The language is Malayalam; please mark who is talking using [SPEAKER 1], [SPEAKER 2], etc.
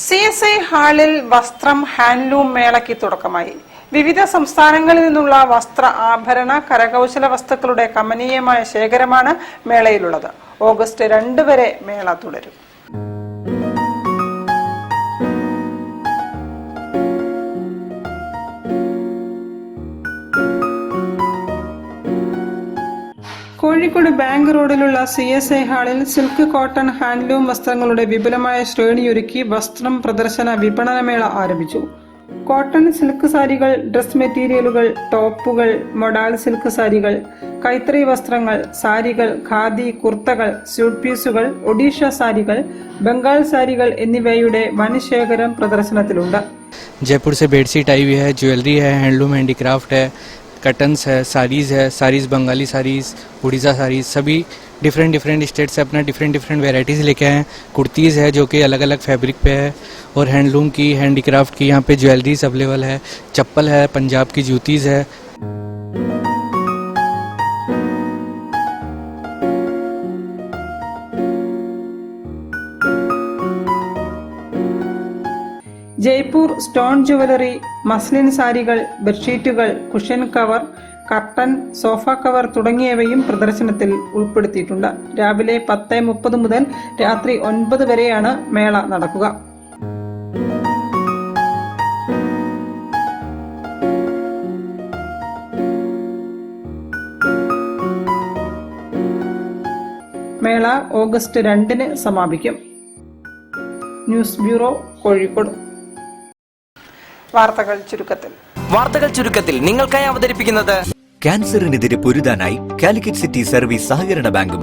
[SPEAKER 1] CSI ഹാളിൽ വസ്ത്രം ഹാൻഡ്ലൂം മേളയ്ക്ക് തുടക്കമായി. വിവിധ സംസ്ഥാനങ്ങളിൽ നിന്നുള്ള വസ്ത്ര ആഭരണ കരകൗശല വസ്തുക്കളുടെ കമനീയമായ ശേഖരമാണ് മേളയിലുള്ളത്. ഓഗസ്റ്റ് 2 വരെ മേള തുടരും. കോഴിക്കോട് ബാങ്ക് റോഡിലുള്ള CSI ഹാളിൽ സിൽക്ക് കോട്ടൺ ഹാൻഡ്ലൂം വസ്ത്രങ്ങളുടെ വിപുലമായ ശ്രേണിയൊരുക്കി വസ്ത്രം പ്രദർശന വിപണനമേള ആരംഭിച്ചു. കോട്ടൺ സിൽക്ക് സാരികൾ, ഡ്രസ് മെറ്റീരിയലുകൾ, ടോപ്പുകൾ, മൊഡാൾ സിൽക്ക് സാരികൾ, കൈത്തറി വസ്ത്രങ്ങൾ, സാരികൾ, ഖാദി, കുർത്തകൾ, സ്യൂട്ട് പീസുകൾ, ഒഡീഷ സാരികൾ, ബംഗാൾ സാരികൾ എന്നിവയുടെ വൻ ശേഖരം പ്രദർശനത്തിലുണ്ട്.
[SPEAKER 2] जयपुर से बेडशीट आई हुई है, ज्वेलरी है, हैंडलूम हैंडीक्राफ्ट है, कटन्स है, साड़ीज़ बंगाली साड़ीज़, उड़ीसा साड़ीज़, सभी डिफरेंट स्टेट से अपना डिफरेंट वेराइटीज़ लेके आए हैं. कुर्तीज़ है जो कि अलग अलग फैब्रिक पे है, और हैंडलूम की, हैंडीक्राफ्ट की यहाँ पे ज्वेलरीज अवेलेबल है, चप्पल है, पंजाब की जूतीज़ है.
[SPEAKER 1] ജയ്പൂർ സ്റ്റോൺ ജുവലറി, മസ്ലിൻ സാരികൾ, ബെഡ്ഷീറ്റുകൾ, cushion cover, curtain, sofa cover തുടങ്ങിയവയും പ്രദർശനത്തിൽ ഉൾപ്പെടുത്തിയിട്ടുണ്ട്. രാവിലെ 10:30 മുതൽ രാത്രി 9 വരെയാണ് മേള നടക്കുക. മേള ഓഗസ്റ്റ് 2 സമാപിക്കും. News bureau, Kozhikode. വാർത്തകൾ ചുരുക്കത്തിൽ
[SPEAKER 3] നിങ്ങൾക്കായി അവതരിപ്പിക്കുന്നത്
[SPEAKER 4] ക്യാൻസറിനെതിരെ പൊരുതാനായി കാലിക്കറ്റ് സിറ്റി സർവീസ് സഹകരണ ബാങ്കും